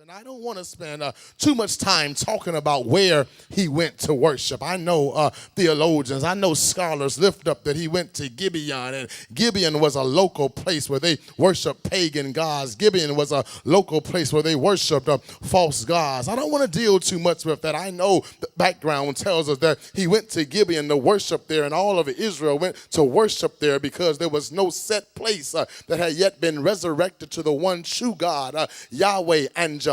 And I don't want to spend too much time talking about where he went to worship. I know theologians, I know scholars lift up that he went to Gibeon, and Gibeon was a local place where they worshiped pagan gods. Gibeon was a local place where they worshiped false gods. I don't want to deal too much with that. I know the background tells us that he went to Gibeon to worship there, and all of Israel went to worship there because there was no set place that had yet been resurrected to the one true God, Yahweh and Jehovah.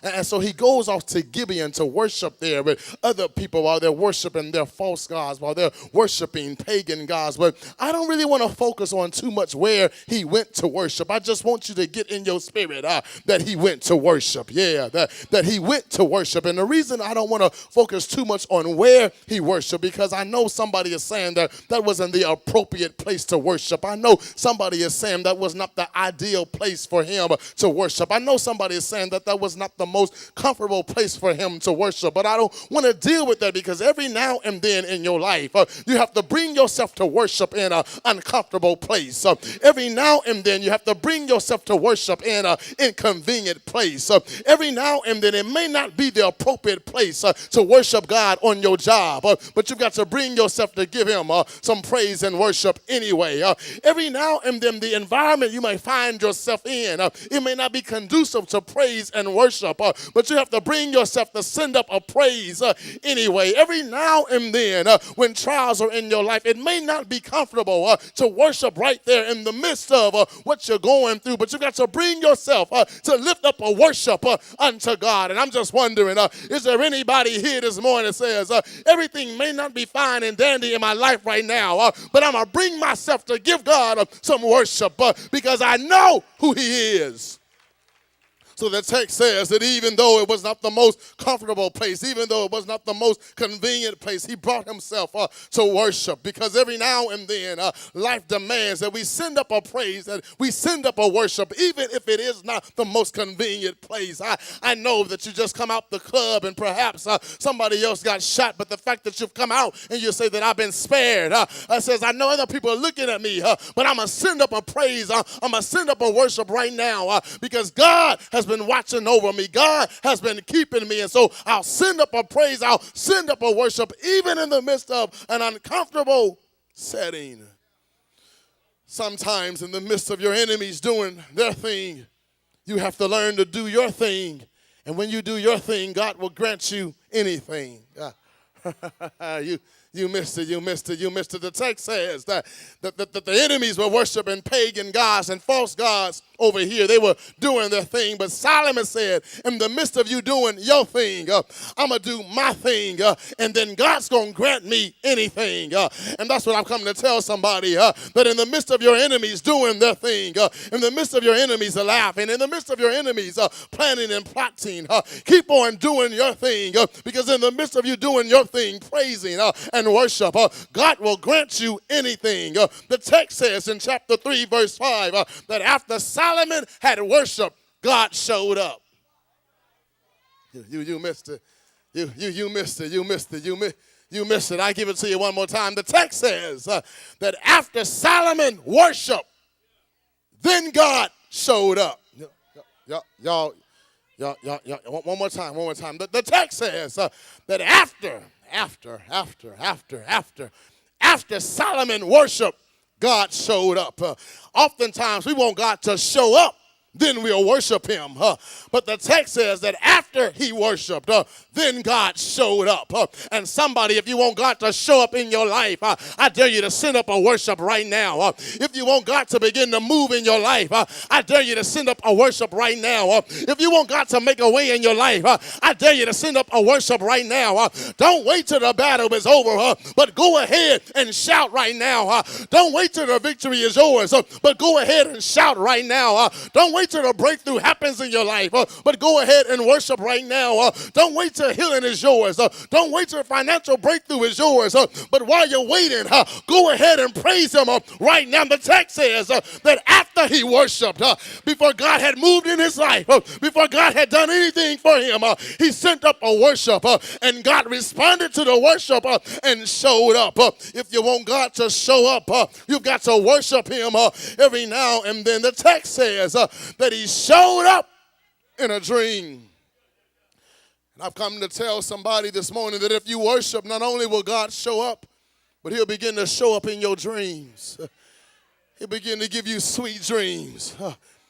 And so he goes off to Gibeon to worship there with other people while they're worshiping their false gods, while they're worshiping pagan gods. But I don't really want to focus on too much where he went to worship. I just want you to get in your spirit that he went to worship. Yeah, that he went to worship. And the reason I don't want to focus too much on where he worshiped, because I know somebody is saying that that wasn't the appropriate place to worship. I know somebody is saying that was not the ideal place for him to worship. I know somebody is saying that that was not the most comfortable place for him to worship. But I don't want to deal with that, because every now and then in your life, you have to bring yourself to worship in an uncomfortable place. Every now and then you have to bring yourself to worship in an inconvenient place. Every now and then it may not be the appropriate place to worship God on your job, but you've got to bring yourself to give him some praise and worship anyway. Every now and then the environment you may find yourself in, it may not be conducive to praise and worship, but you have to bring yourself to send up a praise anyway. Every now and then when trials are in your life, it may not be comfortable to worship right there in the midst of what you're going through, but you got to bring yourself to lift up a worship unto God. And I'm just wondering, is there anybody here this morning that says, everything may not be fine and dandy in my life right now, but I'm going to bring myself to give God some worship because I know who he is. So the text says that even though it was not the most comfortable place, even though it was not the most convenient place, he brought himself to worship, because every now and then life demands that we send up a praise, that we send up a worship, even if it is not the most convenient place. I know that you just come out the club and perhaps somebody else got shot, but the fact that you've come out and you say that I've been spared, says I know other people are looking at me, but I'm going to send up a praise, I'm going to send up a worship right now because God has been watching over me. God has been keeping me. And so I'll send up a praise. I'll send up a worship even in the midst of an uncomfortable setting. Sometimes in the midst of your enemies doing their thing, you have to learn to do your thing. And when you do your thing, God will grant you anything. You missed it. The text says that the enemies were worshiping pagan gods and false gods over here. They were doing their thing. But Solomon said, in the midst of you doing your thing, I'm going to do my thing. And then God's going to grant me anything. And that's what I've come to tell somebody, that in the midst of your enemies doing their thing, in the midst of your enemies laughing, in the midst of your enemies planning and plotting, keep on doing your thing. Because in the midst of you doing your thing, praising and worship, God will grant you anything. The text says in chapter 3, verse 5, that after Solomon had worshiped, God showed up. You missed it. You missed it. You missed it. I give it to you one more time. The text says that after Solomon worshiped, then God showed up. Y'all, one more time. The text says that after Solomon worshiped, God showed up. Oftentimes we want God to show up, then we'll worship him. But the text says that after he worshiped, then God showed up. And somebody, if you want God to show up in your life, I dare you to send up a worship right now. If you want God to begin to move in your life, I dare you to send up a worship right now. If you want God to make a way in your life, I dare you to send up a worship right now. Don't wait till the battle is over, but go ahead and shout right now. Don't wait till the victory is yours, but go ahead and shout right now. Don't wait till the breakthrough happens in your life, but go ahead and worship right now. Don't wait till healing is yours. Don't wait till financial breakthrough is yours. But while you're waiting, go ahead and praise him right now. The text says that after he worshiped, before God had moved in his life, before God had done anything for him, he sent up a worship, and God responded to the worship and showed up. If you want God to show up, you've got to worship him every now and then. The text says that he showed up in a dream. And I've come to tell somebody this morning that if you worship, not only will God show up, but he'll begin to show up in your dreams. He'll begin to give you sweet dreams.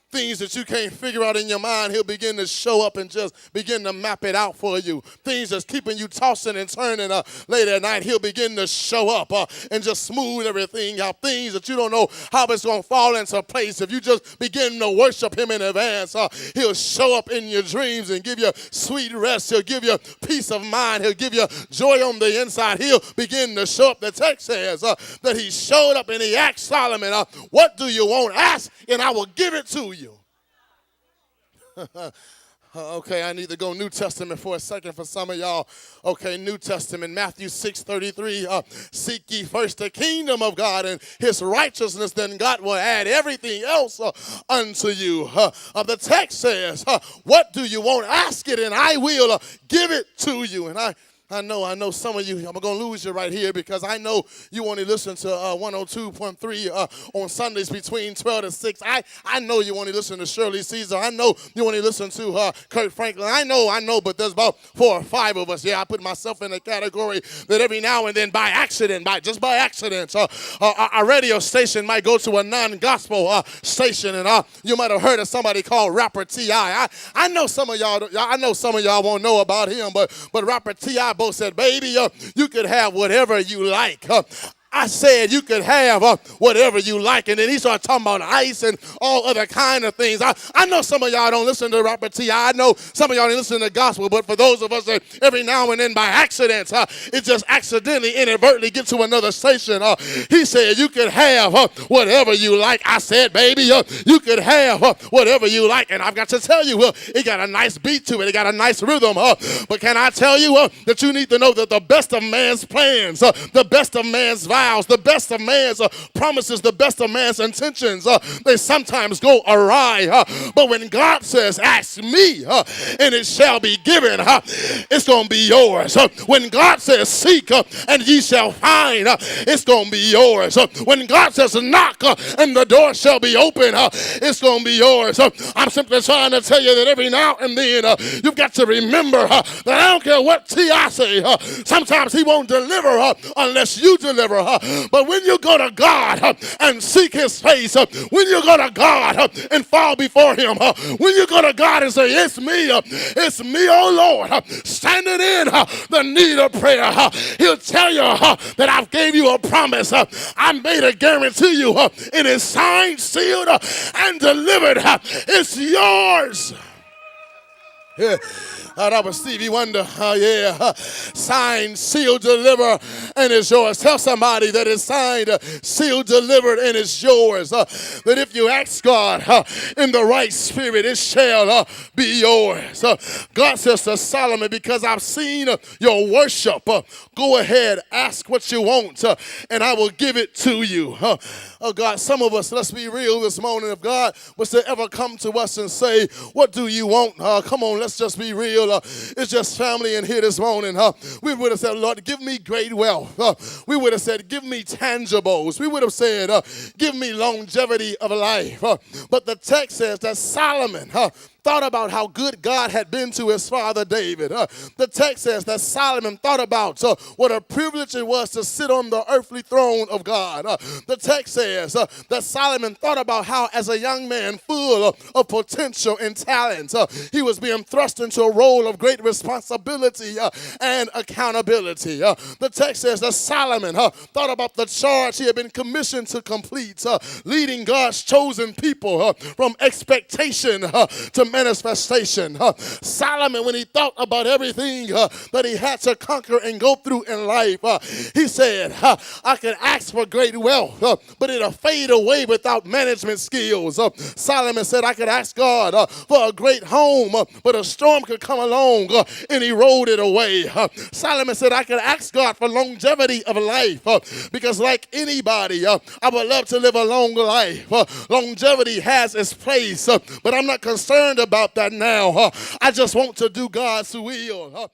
Things that you can't figure out in your mind, he'll begin to show up and just begin to map it out for you. Things that's keeping you tossing and turning late at night, he'll begin to show up and just smooth everything out. Things that you don't know how it's going to fall into place. If you just begin to worship him in advance, he'll show up in your dreams and give you sweet rest. He'll give you peace of mind. He'll give you joy on the inside. He'll begin to show up. The text says that he showed up and he asked Solomon, what do you want? Ask and I will give it to you. Okay, I need to go New Testament for a second for some of y'all. Okay, New Testament, Matthew 6:33. Seek ye first the kingdom of God and his righteousness, then God will add everything else unto you. The text says, what do you want? Ask it and I will give it to you. And I know some of you, I'm going to lose you right here because I know you only listen to 102.3 on Sundays between 12 to 6. I know you only listen to Shirley Caesar. I know you only listen to Kurt Franklin. I know, but there's about 4 or 5 of us. Yeah, I put myself in a category that every now and then by accident, our radio station might go to a non-gospel station, and you might have heard of somebody called Rapper T.I. I know some of y'all won't know about him, but Rapper T.I. both said, baby, you could have whatever you like. I said you could have whatever you like. And then he started talking about ice and all other kind of things. I know some of y'all don't listen to Rapper T.I. I know some of y'all don't listen to the gospel. But for those of us that every now and then by accident, it just accidentally, inadvertently get to another station. He said you could have whatever you like. I said, baby, you could have whatever you like. And I've got to tell you, it got a nice beat to it. It got a nice rhythm. But can I tell you that you need to know that the best of man's plans, the best of man's vows, the best of man's promises, the best of man's intentions, they sometimes go awry. But when God says, ask me, and it shall be given, it's going to be yours. When God says, seek, and ye shall find, it's going to be yours. When God says, knock, and the door shall be open, it's going to be yours. I'm simply trying to tell you that every now and then, you've got to remember that I don't care what T.I. say, sometimes he won't deliver unless you deliver. But when you go to God and seek his face, when you go to God and fall before him, when you go to God and say, it's me, oh Lord, standing in the need of prayer, he'll tell you that I've gave you a promise. I made a guarantee you. It is signed, sealed, and delivered. It's yours. Yeah. That was Stevie Wonder. Signed, sealed, delivered, and it's yours. Tell somebody that it's signed, sealed, delivered, and it's yours. That if you ask God in the right spirit, it shall be yours. God says to Solomon, because I've seen your worship, go ahead, ask what you want, and I will give it to you. Oh, God, some of us, let's be real this morning. If God was to ever come to us and say, what do you want? Come on, let's just be real. It's just family in here this morning. We would have said, Lord, give me great wealth. We would have said, give me tangibles. We would have said, give me longevity of life. But the text says that Solomon thought about how good God had been to his father David. The text says that Solomon thought about what a privilege it was to sit on the earthly throne of God. The text says that Solomon thought about how as a young man full of potential and talent, he was being thrust into a role of great responsibility and accountability. The text says that Solomon thought about the charge he had been commissioned to complete, leading God's chosen people from expectation to manifestation. Solomon, when he thought about everything that he had to conquer and go through in life, he said, I can ask for great wealth, but it'll fade away without management skills. Solomon said, I could ask God for a great home, but a storm could come along and erode it away. Solomon said, I could ask God for longevity of life, because like anybody, I would love to live a long life. Longevity has its place, but I'm not concerned about that now. I just want to do God's will.